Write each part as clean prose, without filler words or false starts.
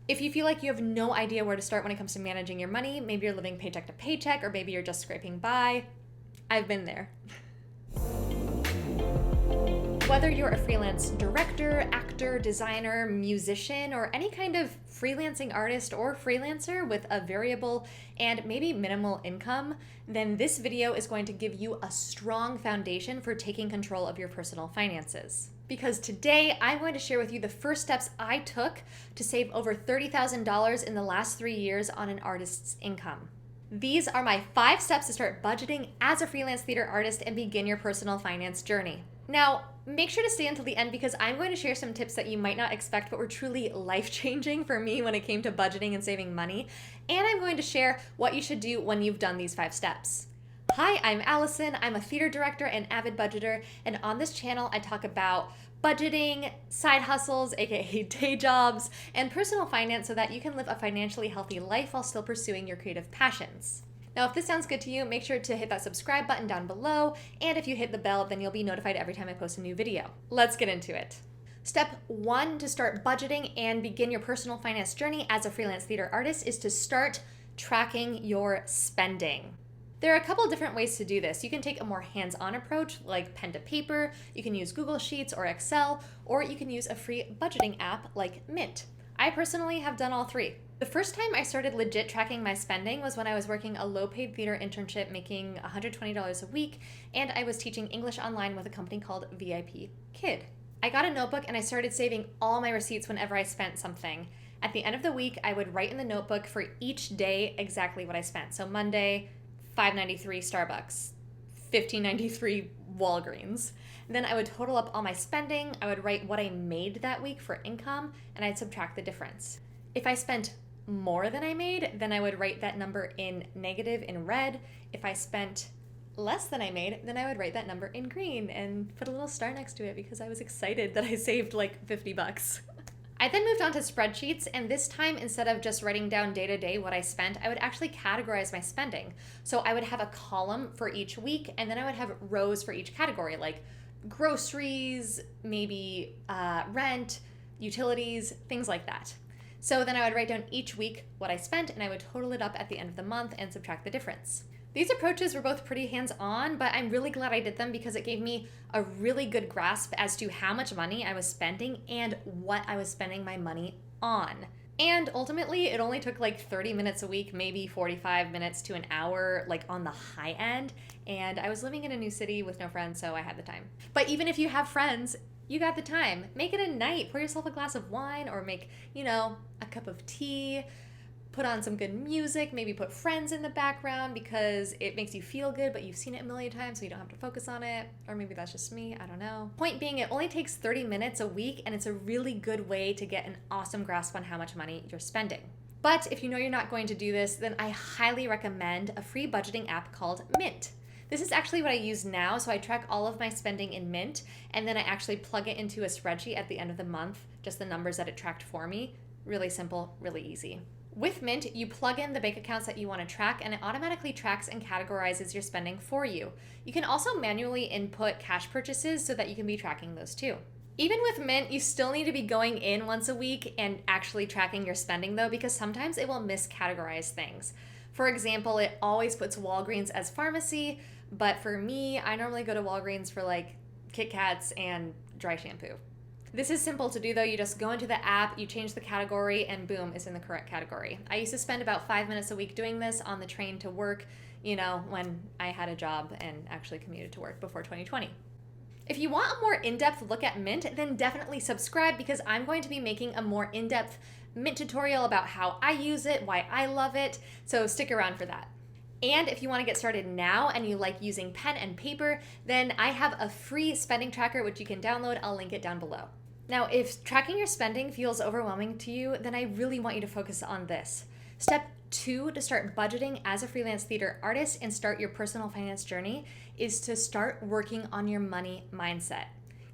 If you feel like you have no idea where to start when it comes to managing your money, maybe you're living paycheck to paycheck, or maybe you're just scraping by, I've been there. Whether you're a freelance director, actor, designer, musician, or any kind of freelancing artist or freelancer with a variable and maybe minimal income, then this video is going to give you a strong foundation for taking control of your personal finances. Because today I'm going to share with you the first steps I took to save over $30,000 in the last 3 years on an artist's income. These are my 5 steps to start budgeting as a freelance theater artist and begin your personal finance journey. Now, make sure to stay until the end because I'm going to share some tips that you might not expect but were truly life-changing for me when it came to budgeting and saving money. And I'm going to share what you should do when you've done these 5 steps. Hi, I'm Alison. I'm a theater director and avid budgeter, and on this channel I talk about budgeting, side hustles, aka day jobs, and personal finance so that you can live a financially healthy life while still pursuing your creative passions. Now, if this sounds good to you, make sure to hit that subscribe button down below, and if you hit the bell, then you'll be notified every time I post a new video. Let's get into it. Step 1 to start budgeting and begin your personal finance journey as a freelance theater artist is to start tracking your spending. There are a couple different ways to do this. You can take a more hands-on approach like pen to paper, you can use Google Sheets or Excel, or you can use a free budgeting app like Mint. I personally have done all 3. The first time I started legit tracking my spending was when I was working a low-paid theater internship making $120 a week, and I was teaching English online with a company called VIP Kid. I got a notebook and I started saving all my receipts whenever I spent something. At the end of the week, I would write in the notebook for each day exactly what I spent. So Monday, $5.93 Starbucks, $15.93 Walgreens. Then I would total up all my spending, I would write what I made that week for income, and I'd subtract the difference. If I spent more than I made, then I would write that number in negative in red. If I spent less than I made, then I would write that number in green and put a little star next to it because I was excited that I saved like 50 bucks. I then moved on to spreadsheets, and this time instead of just writing down day to day what I spent, I would actually categorize my spending. So I would have a column for each week, and then I would have rows for each category, like groceries, maybe rent, utilities, things like that. So then I would write down each week what I spent, and I would total it up at the end of the month and subtract the difference. These approaches were both pretty hands-on, but I'm really glad I did them because it gave me a really good grasp as to how much money I was spending and what I was spending my money on. And ultimately, it only took like 30 minutes a week, maybe 45 minutes to an hour, like on the high end. And I was living in a new city with no friends, so I had the time. But even if you have friends, you got the time. Make it a night. Pour yourself a glass of wine or make, a cup of tea. Put on some good music, maybe put Friends in the background because it makes you feel good, but you've seen it a million times so you don't have to focus on it. Or maybe that's just me, I don't know. Point being, it only takes 30 minutes a week, and it's a really good way to get an awesome grasp on how much money you're spending. But if you know you're not going to do this, then I highly recommend a free budgeting app called Mint. This is actually what I use now, so I track all of my spending in Mint, and then I actually plug it into a spreadsheet at the end of the month, just the numbers that it tracked for me. Really simple, really easy. With Mint, you plug in the bank accounts that you want to track, and it automatically tracks and categorizes your spending for you. You can also manually input cash purchases so that you can be tracking those too. Even with Mint, you still need to be going in once a week and actually tracking your spending though, because sometimes it will miscategorize things. For example, it always puts Walgreens as pharmacy, but for me, I normally go to Walgreens for like Kit Kats and dry shampoo. This is simple to do though. You just go into the app, you change the category, and boom, it's in the correct category. I used to spend about 5 minutes a week doing this on the train to work, when I had a job and actually commuted to work before 2020. If you want a more in-depth look at Mint, then definitely subscribe because I'm going to be making a more in-depth Mint tutorial about how I use it, why I love it, so stick around for that. And if you want to get started now and you like using pen and paper, then I have a free spending tracker which you can download. I'll link it down below. Now, if tracking your spending feels overwhelming to you, then I really want you to focus on this. Step 2 to start budgeting as a freelance theater artist and start your personal finance journey is to start working on your money mindset.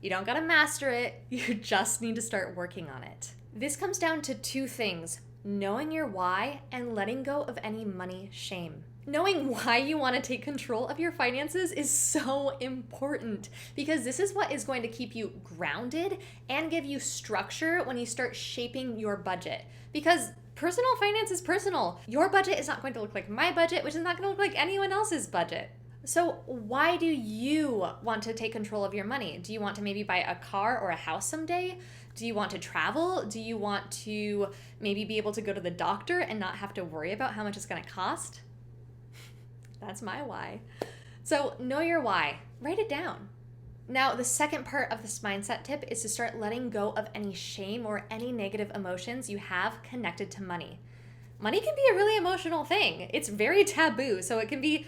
You don't gotta master it, you just need to start working on it. This comes down to 2 things: knowing your why and letting go of any money shame. Knowing why you want to take control of your finances is so important because this is what is going to keep you grounded and give you structure when you start shaping your budget. Because personal finance is personal. Your budget is not going to look like my budget, which is not going to look like anyone else's budget. So why do you want to take control of your money? Do you want to maybe buy a car or a house someday? Do you want to travel? Do you want to maybe be able to go to the doctor and not have to worry about how much it's going to cost? That's my why. So know your why. Write it down. Now, the second part of this mindset tip is to start letting go of any shame or any negative emotions you have connected to money. Money can be a really emotional thing. It's very taboo, so it can be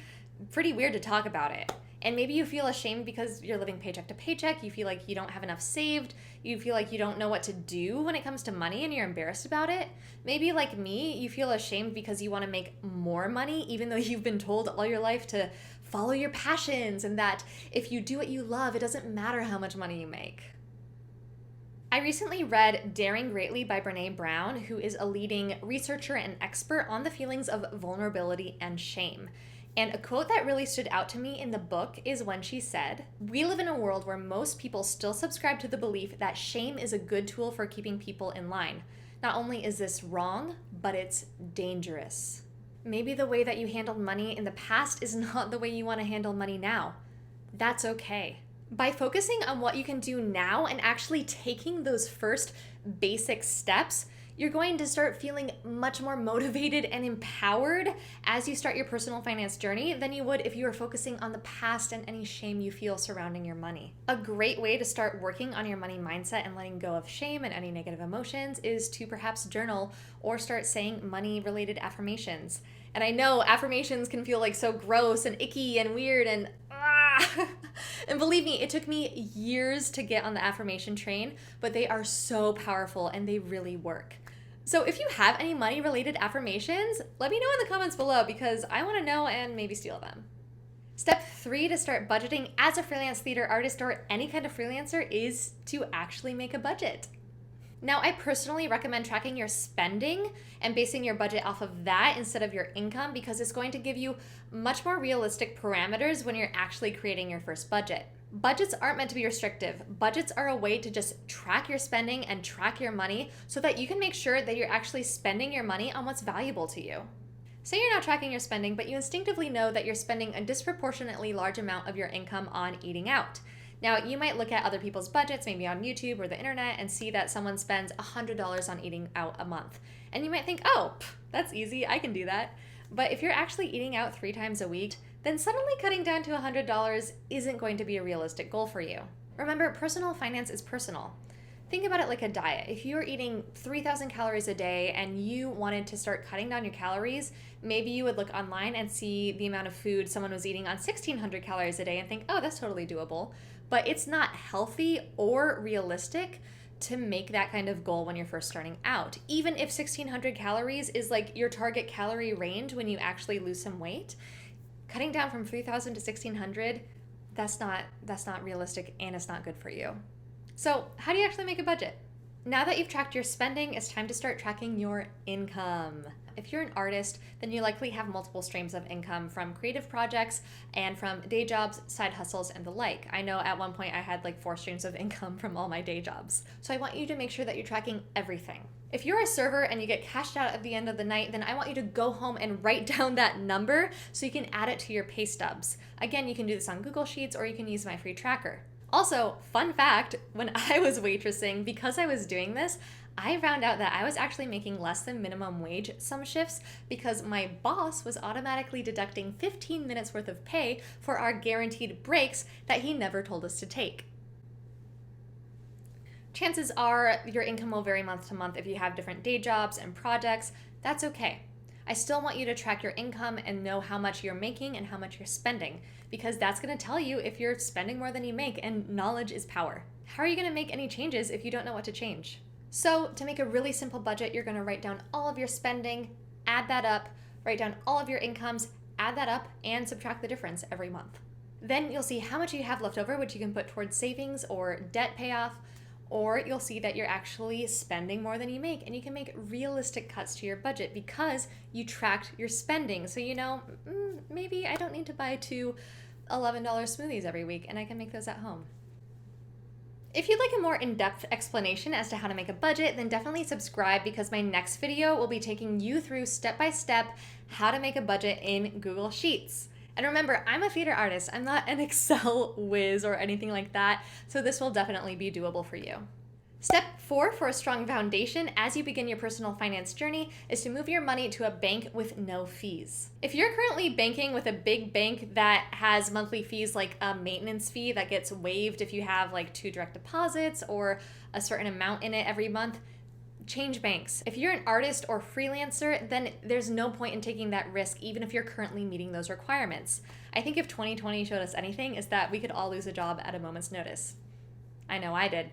pretty weird to talk about it. And maybe you feel ashamed because you're living paycheck to paycheck. You feel like you don't have enough saved. You feel like you don't know what to do when it comes to money and you're embarrassed about it. Maybe like me, you feel ashamed because you want to make more money even though you've been told all your life to follow your passions and that if you do what you love, it doesn't matter how much money you make. I recently read Daring Greatly by Brené Brown, who is a leading researcher and expert on the feelings of vulnerability and shame. And a quote that really stood out to me in the book is when she said, "We live in a world where most people still subscribe to the belief that shame is a good tool for keeping people in line. Not only is this wrong, but it's dangerous." Maybe the way that you handled money in the past is not the way you want to handle money now. That's okay. By focusing on what you can do now and actually taking those first basic steps, you're going to start feeling much more motivated and empowered as you start your personal finance journey than you would if you were focusing on the past and any shame you feel surrounding your money. A great way to start working on your money mindset and letting go of shame and any negative emotions is to perhaps journal or start saying money-related affirmations. And I know affirmations can feel like so gross and icky and weird and and believe me, it took me years to get on the affirmation train, but they are so powerful and they really work. So if you have any money-related affirmations, let me know in the comments below because I want to know and maybe steal them. Step 3 to start budgeting as a freelance theater artist or any kind of freelancer is to actually make a budget. Now, I personally recommend tracking your spending and basing your budget off of that instead of your income because it's going to give you much more realistic parameters when you're actually creating your first budget. Budgets aren't meant to be restrictive. Budgets are a way to just track your spending and track your money so that you can make sure that you're actually spending your money on what's valuable to you. Say you're not tracking your spending, but you instinctively know that you're spending a disproportionately large amount of your income on eating out. Now, you might look at other people's budgets, maybe on YouTube or the internet, and see that someone spends $100 on eating out a month. And you might think, oh, that's easy, I can do that. But if you're actually eating out 3 times a week, then suddenly cutting down to $100 isn't going to be a realistic goal for you. Remember, personal finance is personal. Think about it like a diet. If you were eating 3,000 calories a day and you wanted to start cutting down your calories, maybe you would look online and see the amount of food someone was eating on 1,600 calories a day and think, oh, that's totally doable. But it's not healthy or realistic to make that kind of goal when you're first starting out. Even if 1,600 calories is like your target calorie range when you actually lose some weight, cutting down from 3,000 to 1,600, that's not realistic and it's not good for you. So how do you actually make a budget? Now that you've tracked your spending, it's time to start tracking your income. If you're an artist, then you likely have multiple streams of income from creative projects and from day jobs, side hustles, and the like. I know at one point I had like 4 streams of income from all my day jobs. So I want you to make sure that you're tracking everything. If you're a server and you get cashed out at the end of the night, then I want you to go home and write down that number so you can add it to your pay stubs. Again, you can do this on Google Sheets or you can use my free tracker. Also, fun fact, when I was waitressing, because I was doing this, I found out that I was actually making less than minimum wage some shifts because my boss was automatically deducting 15 minutes worth of pay for our guaranteed breaks that he never told us to take. Chances are your income will vary month to month if you have different day jobs and projects. That's okay. I still want you to track your income and know how much you're making and how much you're spending because that's going to tell you if you're spending more than you make, and knowledge is power. How are you going to make any changes if you don't know what to change? So to make a really simple budget, you're going to write down all of your spending, add that up, write down all of your incomes, add that up, and subtract the difference every month. Then you'll see how much you have left over, which you can put towards savings or debt payoff, or you'll see that you're actually spending more than you make, and you can make realistic cuts to your budget because you tracked your spending. So you know, maybe I don't need to buy two $11 smoothies every week and I can make those at home. If you'd like a more in-depth explanation as to how to make a budget, then definitely subscribe because my next video will be taking you through step-by-step how to make a budget in Google Sheets. And remember, I'm a theater artist. I'm not an Excel whiz or anything like that, so this will definitely be doable for you. Step 4 for a strong foundation as you begin your personal finance journey is to move your money to a bank with no fees. If you're currently banking with a big bank that has monthly fees like a maintenance fee that gets waived if you have like 2 direct deposits or a certain amount in it every month, change banks. If you're an artist or freelancer, then there's no point in taking that risk even if you're currently meeting those requirements. I think if 2020 showed us anything, is that we could all lose a job at a moment's notice. I know I did.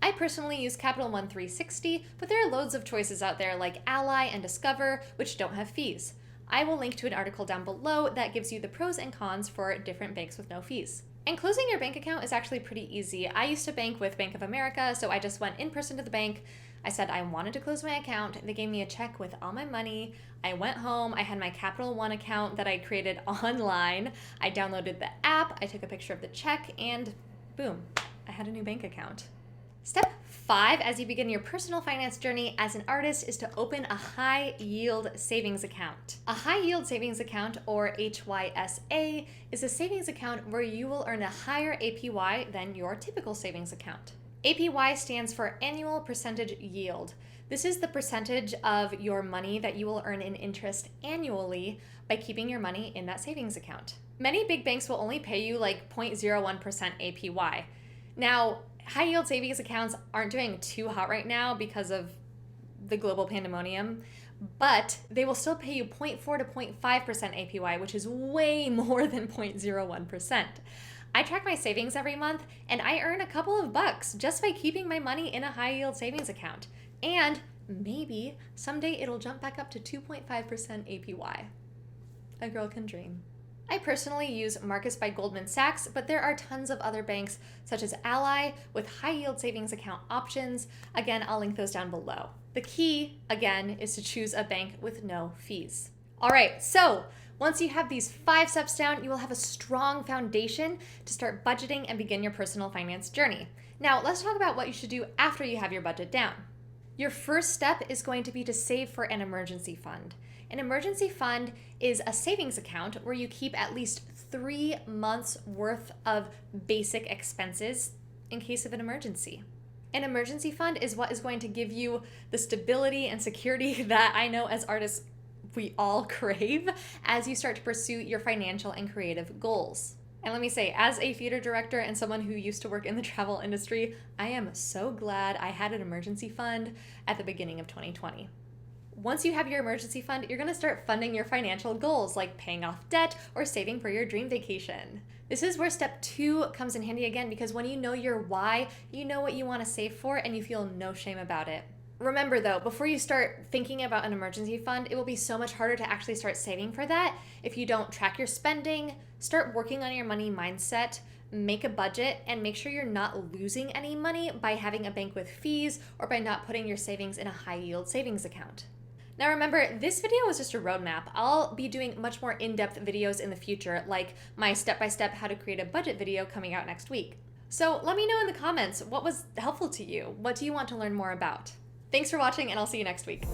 I personally use Capital One 360, but there are loads of choices out there like Ally and Discover, which don't have fees. I will link to an article down below that gives you the pros and cons for different banks with no fees. And closing your bank account is actually pretty easy. I used to bank with Bank of America, so I just went in person to the bank. I said I wanted to close my account. They gave me a check with all my money. I went home. I had my Capital One account that I created online. I downloaded the app. I took a picture of the check, and boom, I had a new bank account. Step 5 as you begin your personal finance journey as an artist is to open a high yield savings account. A high yield savings account, or HYSA, is a savings account where you will earn a higher APY than your typical savings account. APY stands for annual percentage yield. This is the percentage of your money that you will earn in interest annually by keeping your money in that savings account. Many big banks will only pay you like 0.01% APY. Now, high yield savings accounts aren't doing too hot right now because of the global pandemonium, but they will still pay you 0.4 to 0.5% APY, which is way more than 0.01%. I track my savings every month and I earn a couple of bucks just by keeping my money in a high yield savings account. And maybe someday it'll jump back up to 2.5% APY. A girl can dream. I personally use Marcus by Goldman Sachs, but there are tons of other banks such as Ally with high yield savings account options. Again, I'll link those down below. The key, again, is to choose a bank with no fees. All right, so once you have these 5 steps down, you will have a strong foundation to start budgeting and begin your personal finance journey. Now, let's talk about what you should do after you have your budget down. Your first step is going to be to save for an emergency fund. An emergency fund is a savings account where you keep at least 3 months worth of basic expenses in case of an emergency. An emergency fund is what is going to give you the stability and security that I know as artists we all crave as you start to pursue your financial and creative goals. And let me say, as a theater director and someone who used to work in the travel industry, I am so glad I had an emergency fund at the beginning of 2020. Once you have your emergency fund, you're going to start funding your financial goals like paying off debt or saving for your dream vacation. This is where step 2 comes in handy again, because when you know your why, you know what you want to save for and you feel no shame about it. Remember though, before you start thinking about an emergency fund, it will be so much harder to actually start saving for that if you don't track your spending, start working on your money mindset, make a budget, and make sure you're not losing any money by having a bank with fees or by not putting your savings in a high yield savings account. Now remember, this video was just a roadmap. I'll be doing much more in-depth videos in the future, like my step-by-step how to create a budget video coming out next week. So let me know in the comments what was helpful to you. What do you want to learn more about? Thanks for watching, and I'll see you next week.